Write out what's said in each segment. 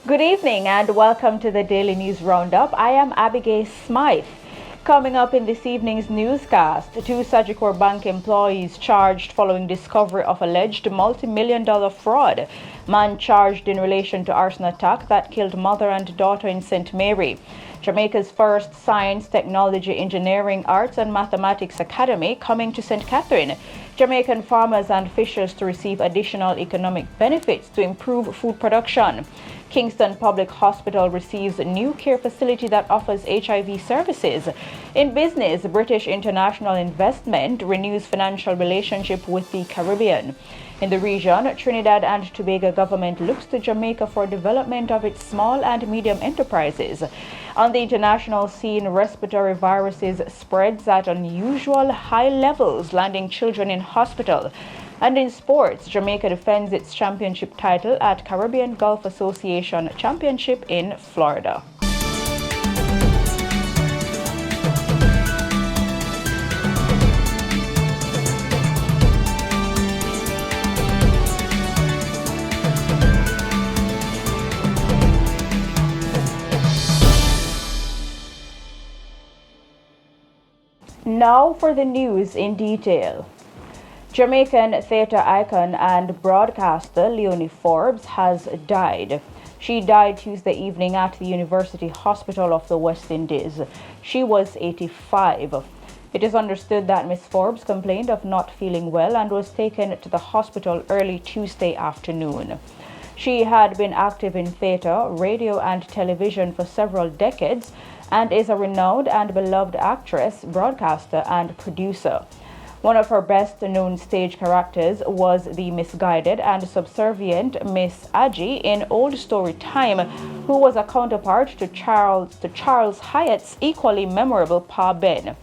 Good evening and welcome to the Daily News Roundup. I am Abigail Smythe. Coming up in this evening's newscast, two Sagicor Bank employees charged following discovery of alleged multi-million-dollar fraud. Man charged in relation to arson attack that killed mother and daughter in St. Mary. Jamaica's first Science, Technology, Engineering, Arts and Mathematics Academy coming to St. Catherine. Jamaican farmers and fishers to receive additional economic benefits to improve food production. Kingston Public Hospital receives a new care facility that offers HIV services. In business, British International Investment renews financial relationship with the Caribbean. In the region, Trinidad and Tobago government looks to Jamaica for development of its small and medium enterprises. On the international scene, respiratory viruses spreads at unusual high levels, landing children in hospital. And in sports, Jamaica defends its championship title at Caribbean Golf Association Championship in Florida. Now for the news in detail. Jamaican theatre icon and broadcaster Leonie Forbes has died. She died Tuesday evening at the University Hospital of the West Indies. She was 85. It is understood that Miss Forbes complained of not feeling well and was taken to the hospital early Tuesday afternoon. She had been active in theatre, radio and television for several decades and is a renowned and beloved actress, broadcaster and producer. One of her best-known stage characters was the misguided and subservient Miss Aggie in Old Story Time, who was a counterpart to Charles Hyatt's equally memorable Pa Ben.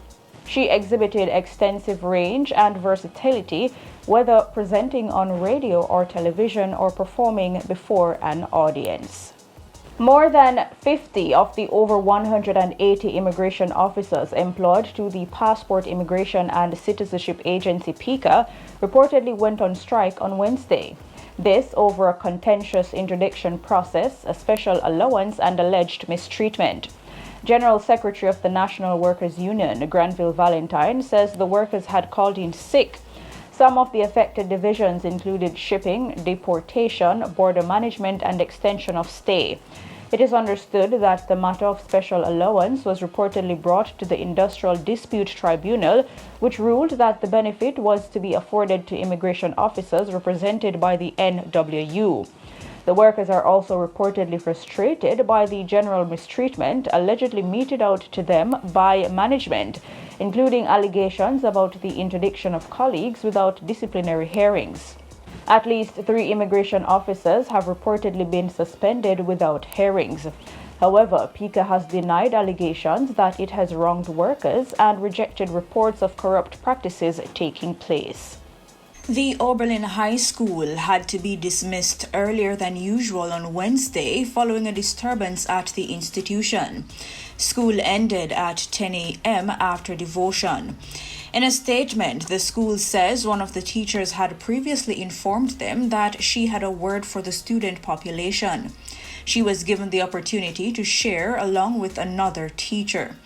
She exhibited extensive range and versatility, whether presenting on radio or television or performing before an audience. More than 50 of the over 180 immigration officers employed to the Passport Immigration and Citizenship Agency PICA reportedly went on strike on Wednesday. This over a contentious interdiction process, a special allowance and alleged mistreatment. General Secretary of the National Workers Union, Granville Valentine, says the workers had called in sick. Some of the affected divisions included shipping, deportation, border management, and extension of stay. It is understood that the matter of special allowance was reportedly brought to the Industrial Dispute Tribunal, which ruled that the benefit was to be afforded to immigration officers represented by the NWU. The workers are also reportedly frustrated by the general mistreatment allegedly meted out to them by management, including allegations about the interdiction of colleagues without disciplinary hearings. At least 3 immigration officers have reportedly been suspended without hearings. However, PICA has denied allegations that it has wronged workers and rejected reports of corrupt practices taking place. The Oberlin High School had to be dismissed earlier than usual on Wednesday following a disturbance at the institution. School ended at 10 a.m. after devotion. In a statement, the school says one of the teachers had previously informed them that she had a word for the student population. She was given the opportunity to share along with another teacher.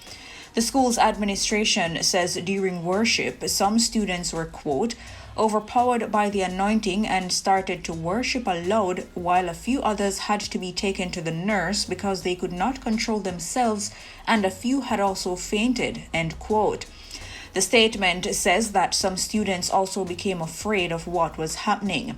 The school's administration says during worship, some students were, quote, overpowered by the anointing and started to worship aloud, while a few others had to be taken to the nurse because they could not control themselves, and a few had also fainted, end quote. The statement says that some students also became afraid of what was happening.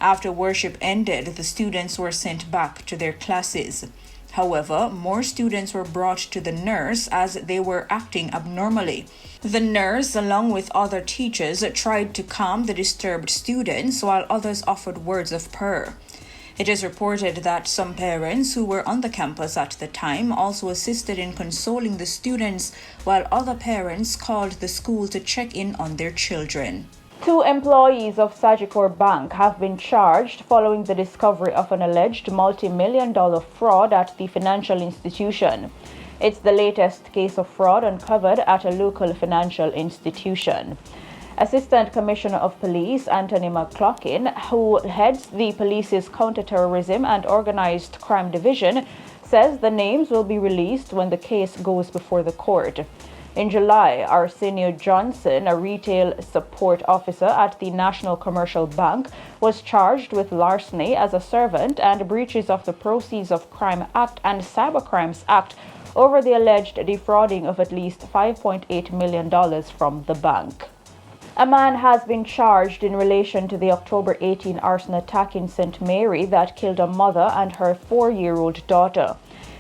After worship ended, the students were sent back to their classes. However, more students were brought to the nurse as they were acting abnormally. The nurse, along with other teachers, tried to calm the disturbed students while others offered words of prayer. It is reported that some parents who were on the campus at the time also assisted in consoling the students, while other parents called the school to check in on their children. 2 employees of Sagicor Bank have been charged following the discovery of an alleged multi-million-dollar fraud at the financial institution. It's the latest case of fraud uncovered at a local financial institution. Assistant Commissioner of Police Anthony McCloughlin, who heads the police's counterterrorism and organized crime division, says the names will be released when the case goes before the court. In July, Arsenio Johnson, a retail support officer at the National Commercial Bank, was charged with larceny as a servant and breaches of the Proceeds of Crime Act and Cybercrimes Act over the alleged defrauding of at least $5.8 million from the bank. A man has been charged in relation to the October 18 arson attack in St. Mary that killed a mother and her 4-year-old daughter.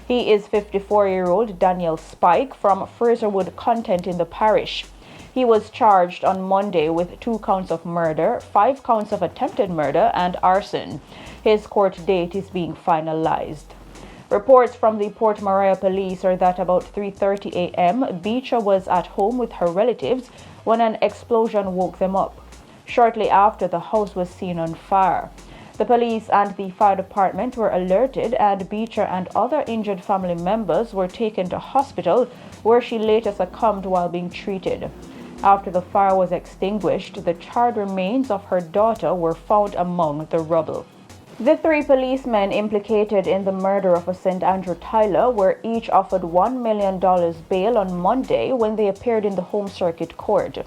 He is 54-year-old Daniel Spike from Fraserwood Content in the parish. He was charged on Monday with 2 counts of murder, 5 counts of attempted murder, and arson. His court date is being finalized. Reports from the Port Maria police are that about 3:30 a.m., Beecher was at home with her relatives when an explosion woke them up. Shortly after, the house was seen on fire. The police and the fire department were alerted, and Beecher and other injured family members were taken to hospital, where she later succumbed while being treated. After the fire was extinguished, the charred remains of her daughter were found among the rubble. The 3 policemen implicated in the murder of a St. Andrew Tyler were each offered $1 million bail on Monday when they appeared in the Home Circuit Court.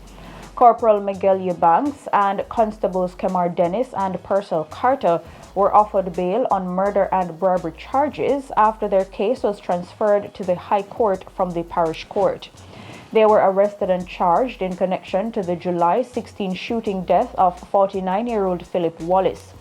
Corporal Miguel Eubanks and Constables Kemar Dennis and Purcell Carter were offered bail on murder and bribery charges after their case was transferred to the High Court from the Parish Court. They were arrested and charged in connection to the July 16 shooting death of 49-year-old Philip Wallace.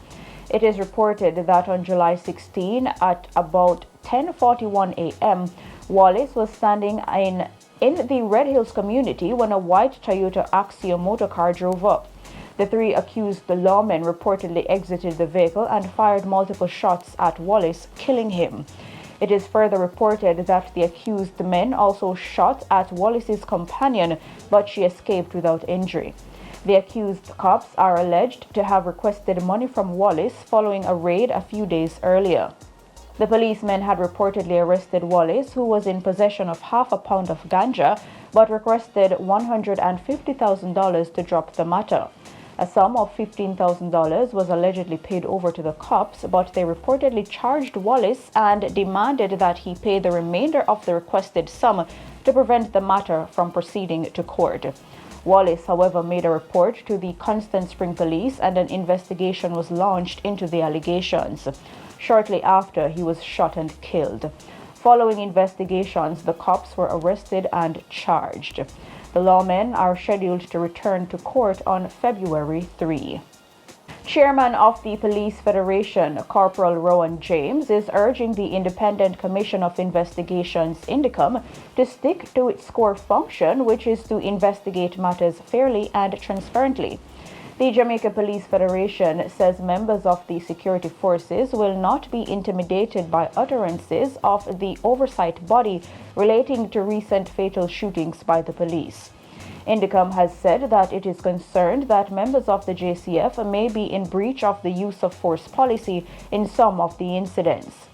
It is reported that on July 16 at about 10:41 a.m., Wallace was standing in the Red Hills community when a white Toyota Axio motorcar drove up. The 3 accused lawmen reportedly exited the vehicle and fired multiple shots at Wallace, killing him. It is further reported that the accused men also shot at Wallace's companion, but she escaped without injury. The accused cops are alleged to have requested money from Wallace following a raid a few days earlier. The policemen had reportedly arrested Wallace, who was in possession of half a pound of ganja, but requested $150,000 to drop the matter. A sum of $15,000 was allegedly paid over to the cops, but they reportedly charged Wallace and demanded that he pay the remainder of the requested sum to prevent the matter from proceeding to court. Wallace, however, made a report to the Constant Spring Police and an investigation was launched into the allegations. Shortly after, he was shot and killed. Following investigations, the cops were arrested and charged. The lawmen are scheduled to return to court on February 3. Chairman of the Police Federation, Corporal Rowan James, is urging the Independent Commission of Investigations, INDECOM, to stick to its core function, which is to investigate matters fairly and transparently. The Jamaica Police Federation says members of the security forces will not be intimidated by utterances of the oversight body relating to recent fatal shootings by the police. INDECOM has said that it is concerned that members of the JCF may be in breach of the use of force policy in some of the incidents.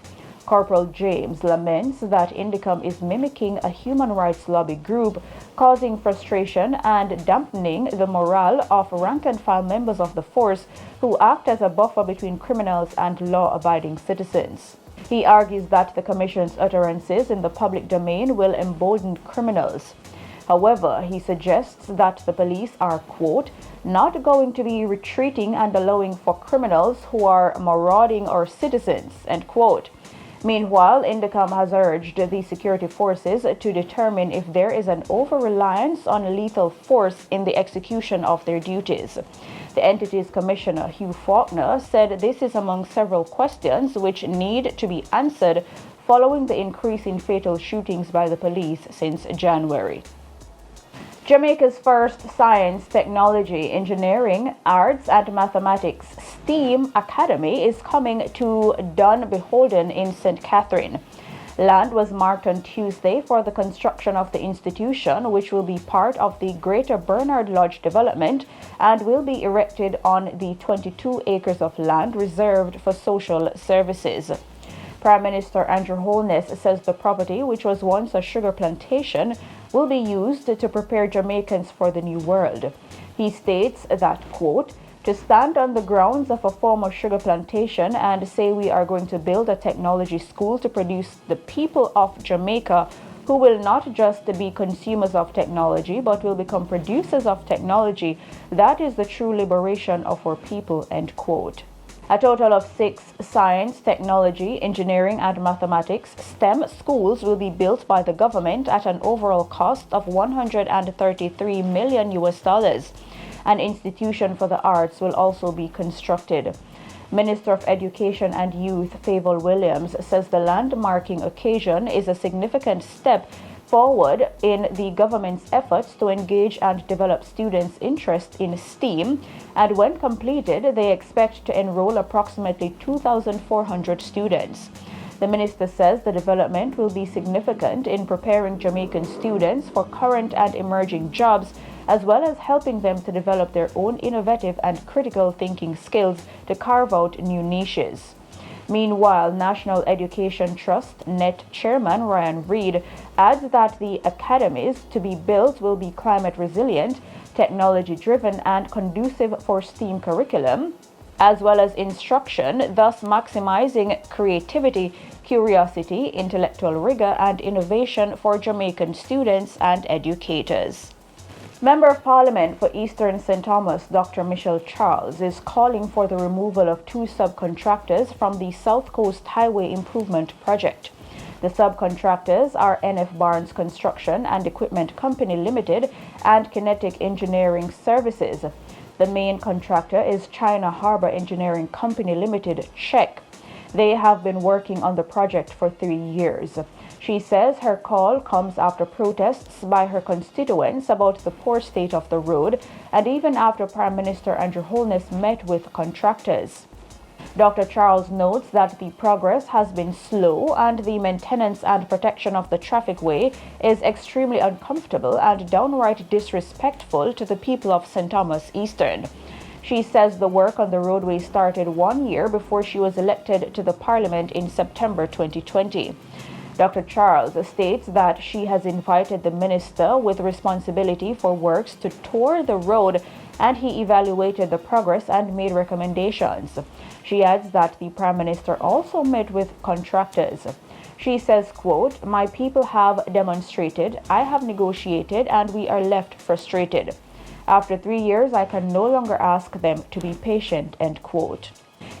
Corporal James laments that INDECOM is mimicking a human rights lobby group, causing frustration and dampening the morale of rank-and-file members of the force who act as a buffer between criminals and law-abiding citizens. He argues that the Commission's utterances in the public domain will embolden criminals. However, he suggests that the police are, quote, not going to be retreating and allowing for criminals who are marauding our citizens, end quote. Meanwhile, INDECOM has urged the security forces to determine if there is an over-reliance on lethal force in the execution of their duties. The entity's commissioner, Hugh Faulkner, said this is among several questions which need to be answered following the increase in fatal shootings by the police since January. Jamaica's first Science, Technology, Engineering, Arts and Mathematics STEAM Academy is coming to Dunbeholden in St. Catherine. Land was marked on Tuesday for the construction of the institution, which will be part of the Greater Bernard Lodge development and will be erected on the 22 acres of land reserved for social services. Prime Minister Andrew Holness says the property, which was once a sugar plantation, will be used to prepare Jamaicans for the new world. He states that, quote, to stand on the grounds of a former sugar plantation and say we are going to build a technology school to produce the people of Jamaica who will not just be consumers of technology but will become producers of technology, that is the true liberation of our people, end quote. A total of 6 science, technology, engineering, and mathematics STEM schools will be built by the government at an overall cost of $133 million US. An institution for the arts will also be constructed. Minister of Education and Youth Favour Williams says the landmarking occasion is a significant step forward in the government's efforts to engage and develop students' interest in STEAM, and when completed, they expect to enroll approximately 2,400 students. The minister says the development will be significant in preparing Jamaican students for current and emerging jobs, as well as helping them to develop their own innovative and critical thinking skills to carve out new niches. Meanwhile, National Education Trust NET Chairman Ryan Reid adds that the academies to be built will be climate resilient, technology driven, and conducive for STEAM curriculum, as well as instruction, thus maximizing creativity, curiosity, intellectual rigor, and innovation for Jamaican students and educators. Member of Parliament for Eastern St. Thomas, Dr. Michelle Charles, is calling for the removal of 2 subcontractors from the South Coast Highway Improvement Project. The subcontractors are NF Barnes Construction and Equipment Company Limited and Kinetic Engineering Services. The main contractor is China Harbour Engineering Company Limited, Czech. They have been working on the project for 3 years. She says her call comes after protests by her constituents about the poor state of the road and even after Prime Minister Andrew Holness met with contractors. Dr. Charles notes that the progress has been slow and the maintenance and protection of the trafficway is extremely uncomfortable and downright disrespectful to the people of St. Thomas Eastern. She says the work on the roadway started 1 year before she was elected to the Parliament in September 2020. Dr. Charles states that she has invited the minister with responsibility for works to tour the road, and he evaluated the progress and made recommendations. She adds that the Prime Minister also met with contractors. She says, quote, my people have demonstrated, I have negotiated, and we are left frustrated. After 3 years, I can no longer ask them to be patient, end quote.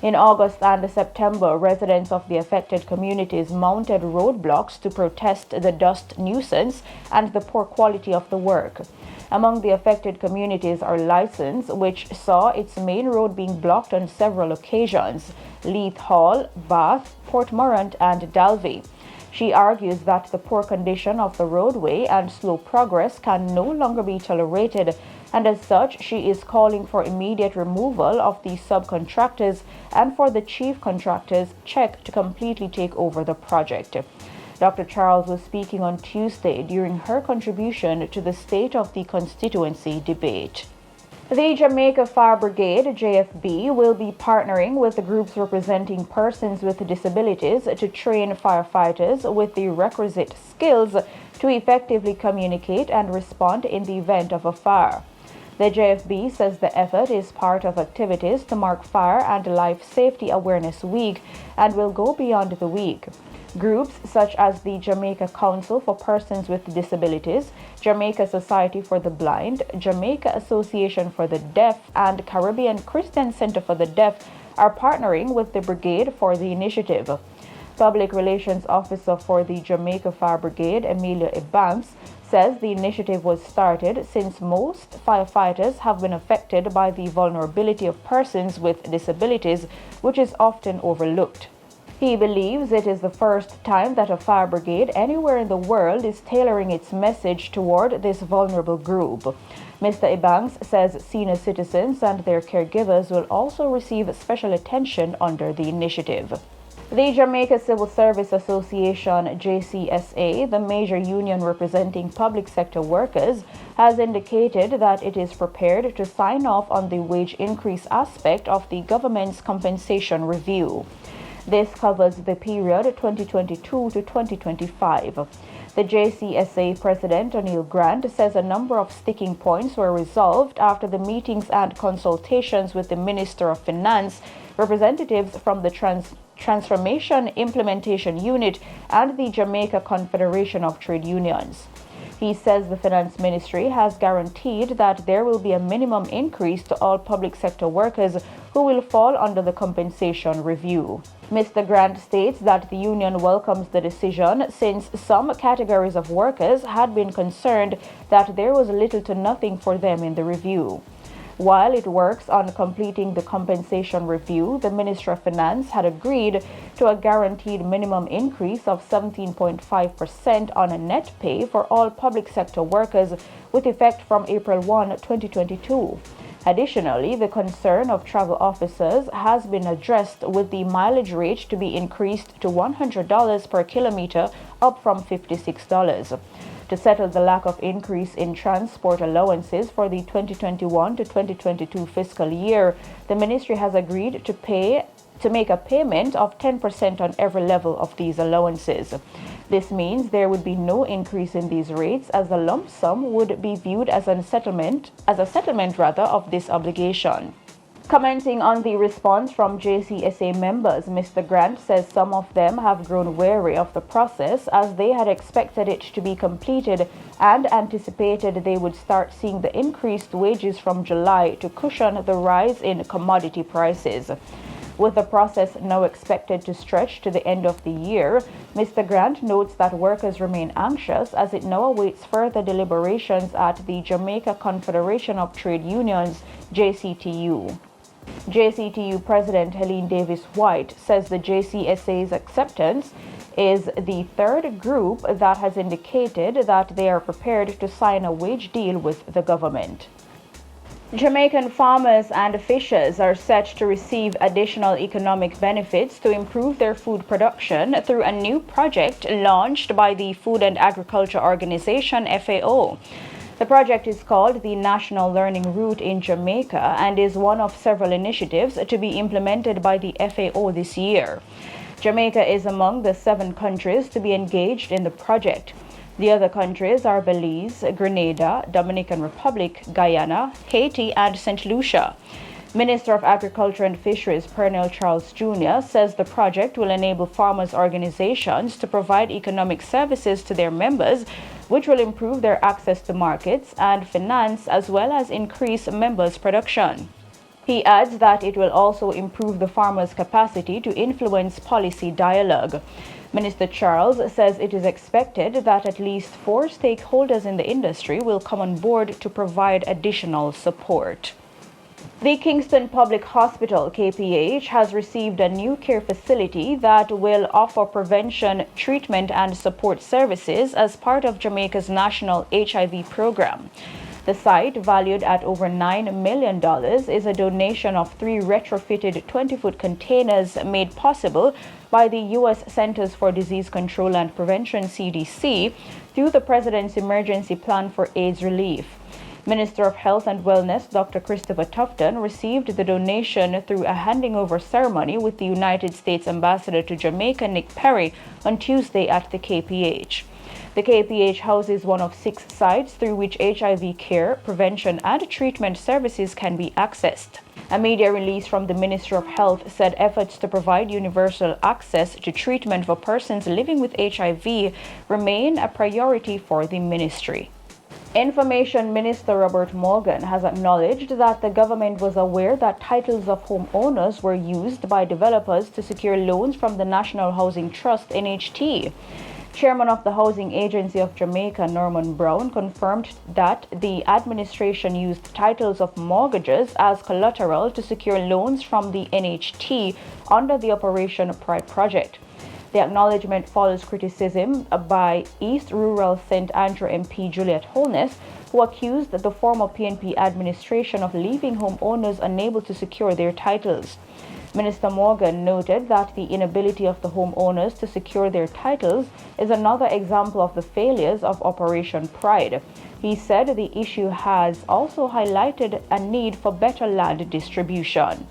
In August and September, residents of the affected communities mounted roadblocks to protest the dust nuisance and the poor quality of the work. Among the affected communities are License, which saw its main road being blocked on several occasions, Leith Hall, Bath, Portmorant, and Dalvey. She argues that the poor condition of the roadway and slow progress can no longer be tolerated, and as such, she is calling for immediate removal of the subcontractors and for the chief contractors, Czech, to completely take over the project. Dr. Charles was speaking on Tuesday during her contribution to the State of the Constituency debate. The Jamaica Fire Brigade, JFB, will be partnering with the groups representing persons with disabilities to train firefighters with the requisite skills to effectively communicate and respond in the event of a fire. The JFB says the effort is part of activities to mark Fire and Life Safety Awareness Week and will go beyond the week. Groups such as the Jamaica Council for Persons with Disabilities, Jamaica Society for the Blind, Jamaica Association for the Deaf, and Caribbean Christian Center for the Deaf are partnering with the brigade for the initiative. Public Relations Officer for the Jamaica Fire Brigade, Amelia Ebanks, says the initiative was started since most firefighters have been affected by the vulnerability of persons with disabilities, which is often overlooked. He believes it is the first time that a fire brigade anywhere in the world is tailoring its message toward this vulnerable group. Mr. Ebanks says senior citizens and their caregivers will also receive special attention under the initiative. The Jamaica Civil Service Association, JCSA, the major union representing public sector workers, has indicated that it is prepared to sign off on the wage increase aspect of the government's compensation review. This covers the period 2022 to 2025. The JCSA President O'Neill Grant says a number of sticking points were resolved after the meetings and consultations with the Minister of Finance, representatives from the Transformation Implementation Unit, and the Jamaica Confederation of Trade Unions. He says the Finance Ministry has guaranteed that there will be a minimum increase to all public sector workers who will fall under the compensation review. Mr. Grant states that the union welcomes the decision since some categories of workers had been concerned that there was little to nothing for them in the review. While it works on completing the compensation review, the Minister of Finance had agreed to a guaranteed minimum increase of 17.5% on a net pay for all public sector workers with effect from April 1, 2022. Additionally, the concern of travel officers has been addressed with the mileage rate to be increased to $100 per kilometer, up from $56. To settle the lack of increase in transport allowances for the 2021 to 2022 fiscal year, the ministry has agreed to make a payment of 10% on every level of these allowances. This means there would be no increase in these rates, as the lump sum would be viewed as a settlement of this obligation. Commenting on the response from JCSA members, Mr. Grant says some of them have grown wary of the process as they had expected it to be completed and anticipated they would start seeing the increased wages from July to cushion the rise in commodity prices. With the process now expected to stretch to the end of the year, Mr. Grant notes that workers remain anxious as it now awaits further deliberations at the Jamaica Confederation of Trade Unions, JCTU. JCTU President Helene Davis White says the JCSA's acceptance is the third group that has indicated that they are prepared to sign a wage deal with the government. Jamaican farmers and fishers are set to receive additional economic benefits to improve their food production through a new project launched by the Food and Agriculture Organization, FAO. The project is called the National Learning Route in Jamaica and is one of several initiatives to be implemented by the FAO this year. Jamaica is among the 7 countries to be engaged in the project. The other countries are Belize, Grenada, Dominican Republic, Guyana, Haiti, and St. Lucia. Minister of Agriculture and Fisheries Pernell Charles Jr. says the project will enable farmers' organizations to provide economic services to their members, which will improve their access to markets and finance as well as increase members' production. He adds that it will also improve the farmers' capacity to influence policy dialogue. Minister Charles says it is expected that at least 4 stakeholders in the industry will come on board to provide additional support. The Kingston Public Hospital, KPH, has received a new care facility that will offer prevention, treatment, and support services as part of Jamaica's national HIV program. The site, valued at over $9 million, is a donation of 3 retrofitted 20-foot containers made possible by the U.S. Centers for Disease Control and Prevention, CDC, through the President's Emergency Plan for AIDS Relief. Minister of Health and Wellness Dr. Christopher Tufton received the donation through a handing over ceremony with the United States Ambassador to Jamaica, Nick Perry, on Tuesday at the KPH. The KPH houses one of 6 sites through which HIV care, prevention, and treatment services can be accessed. A media release from the Ministry of Health said efforts to provide universal access to treatment for persons living with HIV remain a priority for the ministry. Information Minister Robert Morgan has acknowledged that the government was aware that titles of homeowners were used by developers to secure loans from the National Housing Trust, NHT. Chairman of the Housing Agency of Jamaica, Norman Brown, confirmed that the administration used titles of mortgages as collateral to secure loans from the NHT under the Operation Pride project. The acknowledgement follows criticism by East Rural St. Andrew MP Juliet Holness, who accused the former PNP administration of leaving homeowners unable to secure their titles. Minister Morgan noted that the inability of the homeowners to secure their titles is another example of the failures of Operation Pride. He said the issue has also highlighted a need for better land distribution.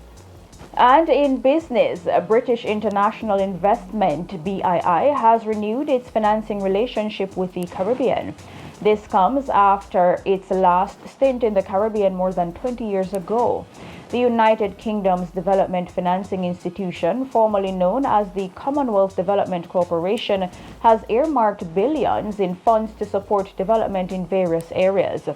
And in business, British International Investment (BII) has renewed its financing relationship with the Caribbean. This comes after its last stint in the Caribbean more than 20 years ago. The United Kingdom's development financing institution, formerly known as the Commonwealth Development Corporation, has earmarked billions in funds to support development in various areas.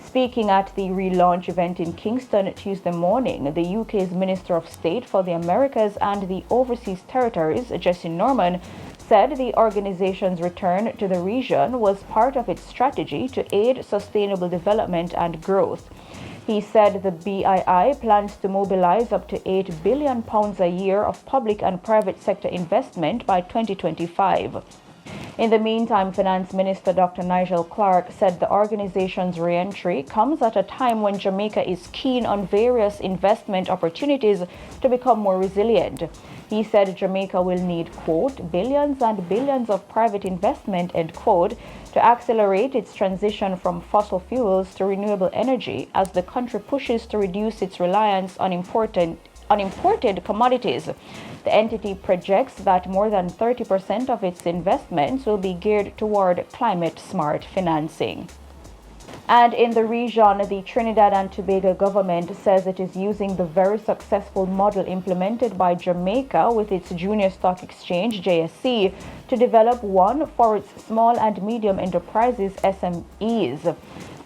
Speaking at the relaunch event in Kingston Tuesday morning, the UK's Minister of State for the Americas and the Overseas Territories, Jessie Norman, said the organization's return to the region was part of its strategy to aid sustainable development and growth. He said the BII plans to mobilize up to £8 billion a year of public and private sector investment by 2025. In the meantime, Finance Minister Dr. Nigel Clark said the organization's re-entry comes at a time when Jamaica is keen on various investment opportunities to become more resilient. He said Jamaica will need, quote, billions and billions of private investment, end quote, to accelerate its transition from fossil fuels to renewable energy as the country pushes to reduce its reliance on imported commodities. The entity projects that more than 30% of its investments will be geared toward climate-smart financing. And in the region, the Trinidad and Tobago government says it is using the very successful model implemented by Jamaica with its junior stock exchange, JSE, to develop one for its small and medium enterprises, SMEs.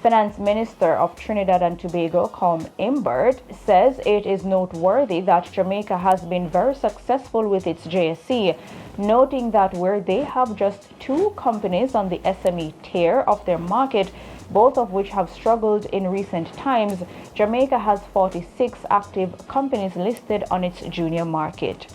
Finance Minister of Trinidad and Tobago, Com Imbert, says it is noteworthy that Jamaica has been very successful with its JSE, noting that where they have just 2 companies on the SME tier of their market, both of which have struggled in recent times, Jamaica has 46 active companies listed on its junior market.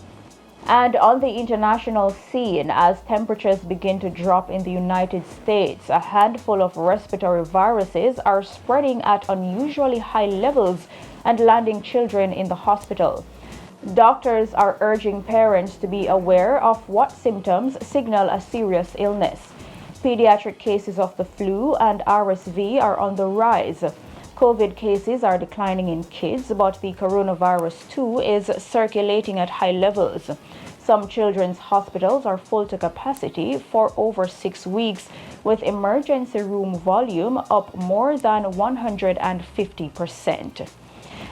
And on the international scene, as temperatures begin to drop in the United States, a handful of respiratory viruses are spreading at unusually high levels and landing children in the hospital. Doctors are urging parents to be aware of what symptoms signal a serious illness. Pediatric cases of the flu and RSV are on the rise. COVID cases are declining in kids, but the coronavirus too is circulating at high levels. Some children's hospitals are full to capacity for over 6 weeks, with emergency room volume up more than 150%.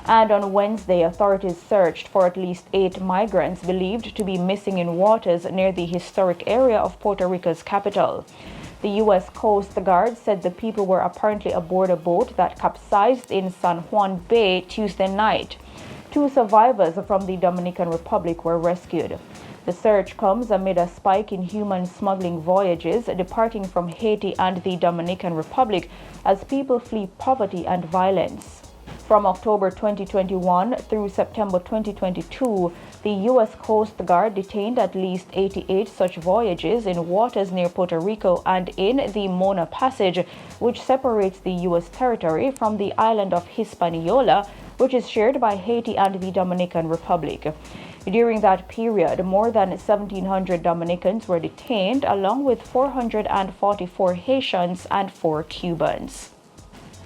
And on Wednesday, authorities searched for at least 8 migrants believed to be missing in waters near the historic area of Puerto Rico's capital. The U.S. Coast Guard said the people were apparently aboard a boat that capsized in San Juan Bay Tuesday night. 2 survivors from the Dominican Republic were rescued. The search comes amid a spike in human smuggling voyages departing from Haiti and the Dominican Republic as people flee poverty and violence. From October 2021 through September 2022, the U.S. Coast Guard detained at least 88 such voyages in waters near Puerto Rico and in the Mona Passage, which separates the U.S. territory from the island of Hispaniola, which is shared by Haiti and the Dominican Republic. During that period, more than 1,700 Dominicans were detained, along with 444 Haitians and 4 Cubans.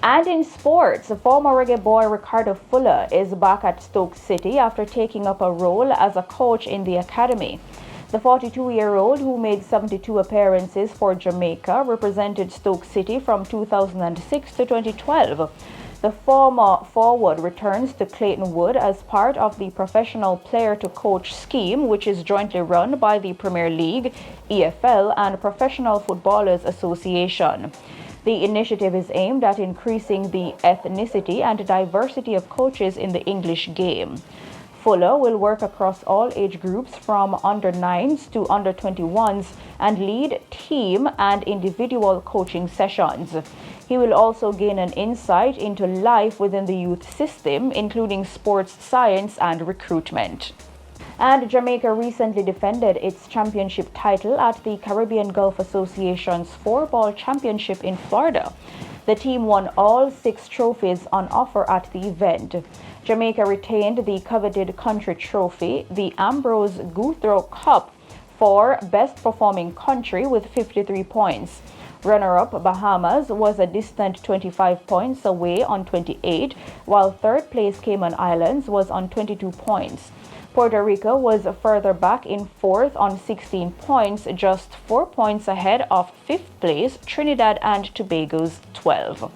And in sports, former reggae boy Ricardo Fuller is back at Stoke City after taking up a role as a coach in the academy. The 42-year-old, who made 72 appearances for Jamaica, represented Stoke City from 2006 to 2012. The former forward returns to Clayton Wood as part of the professional player-to-coach scheme, which is jointly run by the Premier League, EFL, and Professional Footballers Association. The initiative is aimed at increasing the ethnicity and diversity of coaches in the English game. Fuller will work across all age groups from under-9s to under-21s and lead team and individual coaching sessions. He will also gain an insight into life within the youth system, including sports science and recruitment. And Jamaica recently defended its championship title at the Caribbean Gulf Association's 4-ball championship in Florida. The team won all 6 trophies on offer at the event. Jamaica retained the coveted country trophy, the Ambrose Guthrie Cup, for best performing country with 53 points. Runner-up Bahamas was a distant 25 points away on 28, while third place Cayman Islands was on 22 points. Puerto Rico was further back in fourth on 16 points, just 4 points ahead of fifth place Trinidad and Tobago's 12.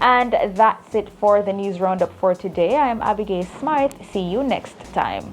And that's it for the news roundup for today. I am Abigail Smythe. See you next time.